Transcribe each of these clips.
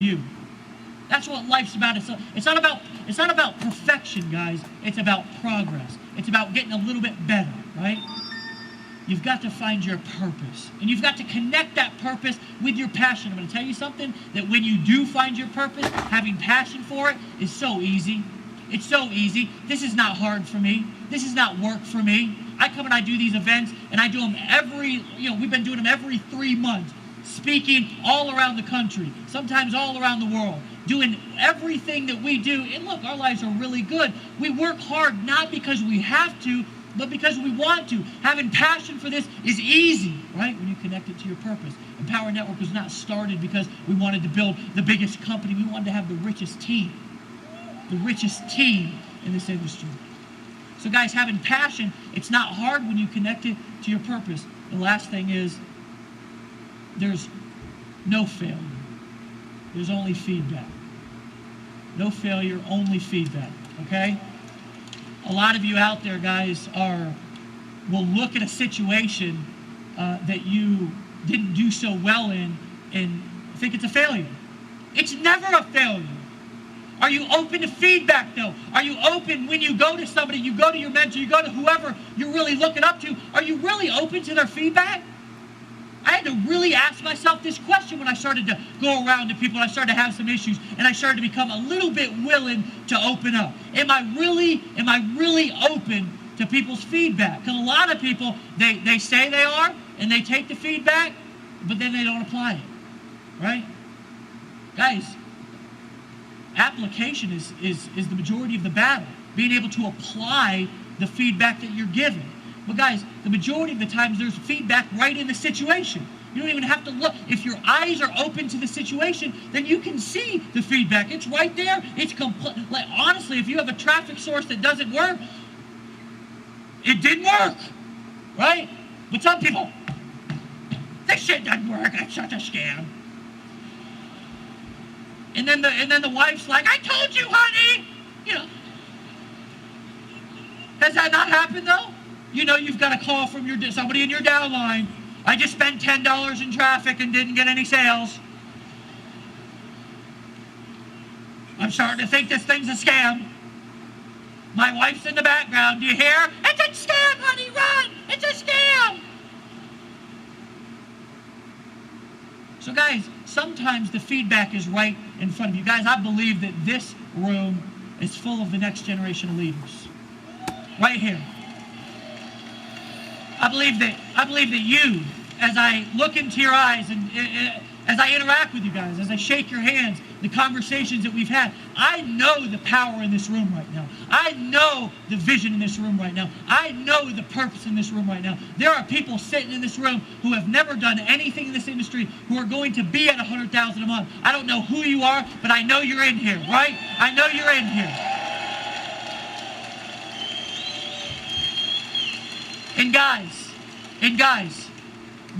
you. That's what life's about. It's not about perfection, guys. It's about progress. It's about getting a little bit better, right? You've got to find your purpose. And you've got to connect that purpose with your passion. I'm going to tell you something, that when you do find your purpose, having passion for it is so easy. It's so easy. This is not hard for me. This is not work for me. I come and I do these events, and I do them we've been doing them every 3 months, speaking all around the country, sometimes all around the world, doing everything that we do. And look, our lives are really good. We work hard not because we have to, but because we want to. Having passion for this is easy, right? When you connect it to your purpose. Empower Network was not started because we wanted to build the biggest company. We wanted to have the richest team in this industry. So guys, having passion, it's not hard when you connect it to your purpose. The last thing is, there's no failure. There's only feedback. No failure, only feedback, okay? A lot of you out there, guys, will look at a situation that you didn't do so well in and think it's a failure. It's never a failure. Are you open to feedback, though? Are you open when you go to somebody, you go to your mentor, you go to whoever you're really looking up to, are you really open to their feedback? I had to really ask myself this question when I started to go around to people and I started to have some issues and I started to become a little bit willing to open up. Am I really open to people's feedback? Because a lot of people, they say they are and they take the feedback, but then they don't apply it, right? Guys, application is the majority of the battle. Being able to apply the feedback that you're given. But guys, the majority of the times there's feedback right in the situation. You don't even have to look. If your eyes are open to the situation, then you can see the feedback. It's right there. It's complete. Like, honestly, if you have a traffic source that doesn't work, it didn't work, right? But some people, this shit doesn't work. It's such a scam. And then the wife's like, I told you, honey. Has that not happened though? You've got a call from somebody in your downline. I just spent $10 in traffic and didn't get any sales. I'm starting to think this thing's a scam. My wife's in the background. Do you hear? It's a scam, honey, run! It's a scam! So guys, sometimes the feedback is right in front of you. Guys, I believe that this room is full of the next generation of leaders. Right here. I believe that you, as I look into your eyes and as I interact with you guys, as I shake your hands, the conversations that we've had, I know the power in this room right now. I know the vision in this room right now. I know the purpose in this room right now. There are people sitting in this room who have never done anything in this industry who are going to be at $100,000 a month. I don't know who you are, but I know you're in here, right? I know you're in here. And guys,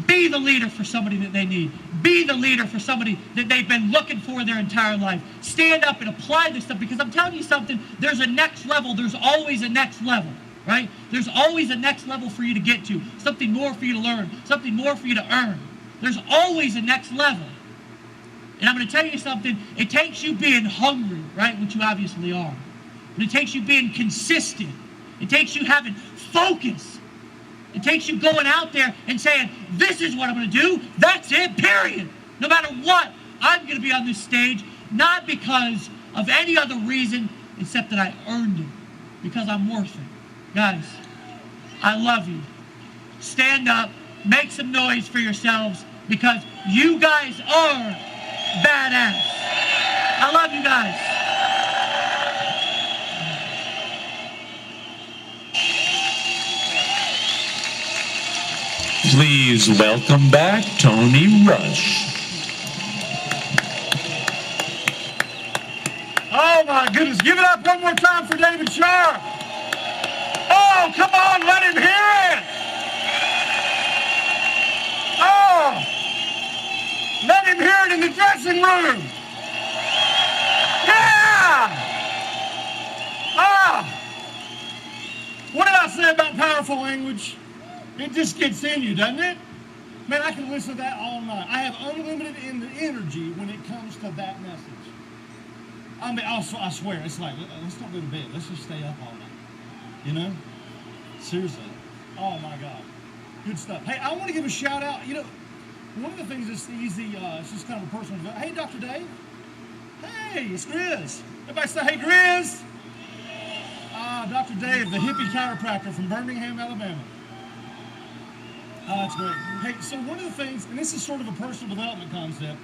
be the leader for somebody that they need. Be the leader for somebody that they've been looking for their entire life. Stand up and apply this stuff, because I'm telling you something, there's a next level. There's always a next level, right? There's always a next level for you to get to. Something more for you to learn. Something more for you to earn. There's always a next level. And I'm going to tell you something, it takes you being hungry, right, which you obviously are. But it takes you being consistent. It takes you having focus. It takes you going out there and saying, this is what I'm going to do. That's it, period. No matter what, I'm going to be on this stage, not because of any other reason except that I earned it, because I'm worth it. Guys, I love you. Stand up, make some noise for yourselves, because you guys are badass. I love you guys. Please welcome back Tony Rush. Oh my goodness, give it up one more time for David Sharp. Oh, come on, let him hear it. Oh, let him hear it in the dressing room. Yeah. Ah. What did I say about powerful language? It just gets in you, doesn't it? Man, I can listen to that all night. I have unlimited energy when it comes to that message. I mean, I swear, it's like, let's not go to bed. Let's just stay up all night. You know? Seriously. Oh, my God. Good stuff. Hey, I want to give a shout out. You know, one of the things that's easy, it's just kind of a personal development. Hey, Dr. Dave. Hey, it's Grizz. Everybody say, hey, Grizz. Dr. Dave, the hippie chiropractor from Birmingham, Alabama. That's great. Hey, so one of the things, and this is sort of a personal development concept,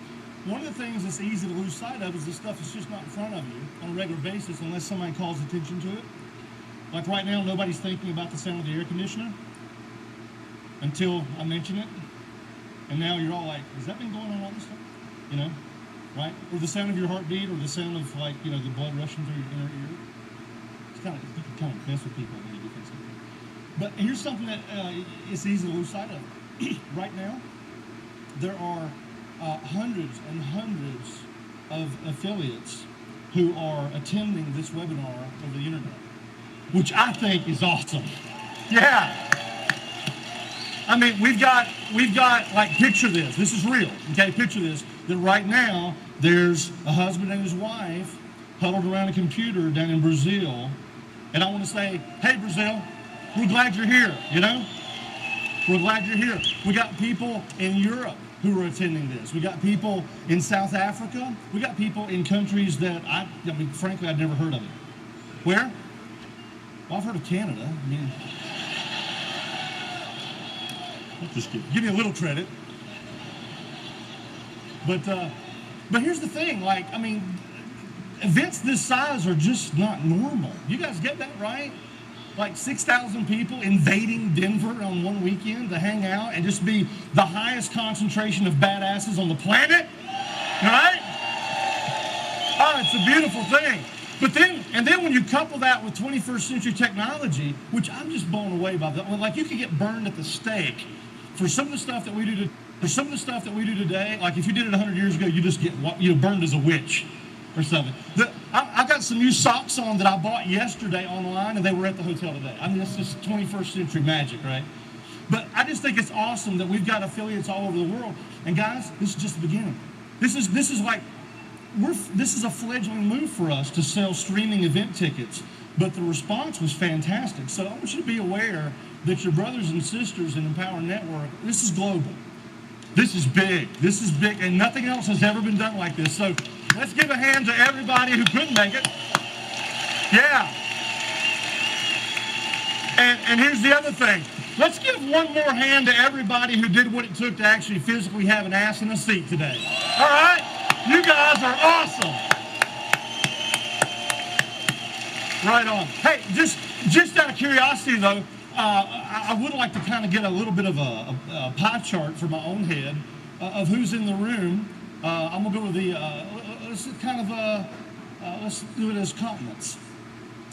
one of the things that's easy to lose sight of is the stuff that's just not in front of you on a regular basis unless somebody calls attention to it. Like right now, nobody's thinking about the sound of the air conditioner until I mention it. And now you're all like, has that been going on all this time? You know, right? Or the sound of your heartbeat, or the sound of, like, you know, the blood rushing through your inner ear. It's kind of, you can kind of mess with people when you do things like that. But here's something that it's easy to lose sight of. Right now, there are hundreds and hundreds of affiliates who are attending this webinar over the internet, which I think is awesome. Yeah. I mean, we've got, like, picture this. This is real, okay? Picture this. That right now, there's a husband and his wife huddled around a computer down in Brazil. And I want to say, hey, Brazil, we're glad you're here, you know? We're glad you're here. We got people in Europe who are attending this. We got people in South Africa. We got people in countries that, I mean, frankly, I'd never heard of it. Where? Well, I've heard of Canada. I mean, just give me a little credit. But here's the thing, like, I mean, events this size are just not normal. You guys get that, right? Like 6,000 people invading Denver on one weekend to hang out and just be the highest concentration of badasses on the planet, right? Oh, it's a beautiful thing. But then when you couple that with 21st century technology, which I'm just blown away by that. Like, you could get burned at the stake for some of the stuff that we do today. Like, if you did it 100 years ago, you just get burned as a witch or something. I got some new socks on that I bought yesterday online, and they were at the hotel today. I mean, that's just 21st century magic, right? But I just think it's awesome that we've got affiliates all over the world. And guys, this is just the beginning. This is a fledgling move for us to sell streaming event tickets. But the response was fantastic. So I want you to be aware that your brothers and sisters in Empower Network, this is global. This is big. This is big, and nothing else has ever been done like this. So let's give a hand to everybody who couldn't make it. Yeah. And here's the other thing. Let's give one more hand to everybody who did what it took to actually physically have an ass in a seat today. All right? You guys are awesome. Right on. Hey, just out of curiosity, though, I would like to kind of get a little bit of a pie chart for my own head of who's in the room. I'm gonna go with let's do it as continents.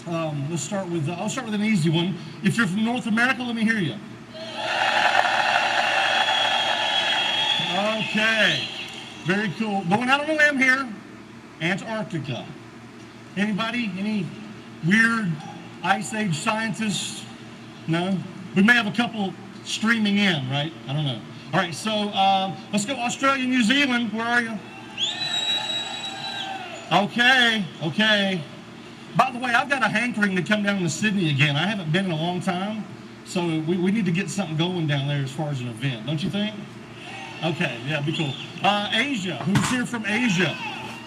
I'll start with an easy one. If you're from North America, let me hear you. Okay, very cool. Going out on a limb here, Antarctica. Anybody? Any weird Ice Age scientists? No? We may have a couple streaming in, right? I don't know. All right, so let's go Australia, New Zealand. Where are you? Okay. By the way, I've got a hankering to come down to Sydney again. I haven't been in a long time, so we need to get something going down there as far as an event, don't you think? Okay, yeah, be cool. Asia, who's here from Asia?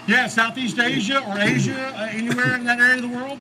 Yeah, Southeast Asia or Asia, anywhere in that area of the world?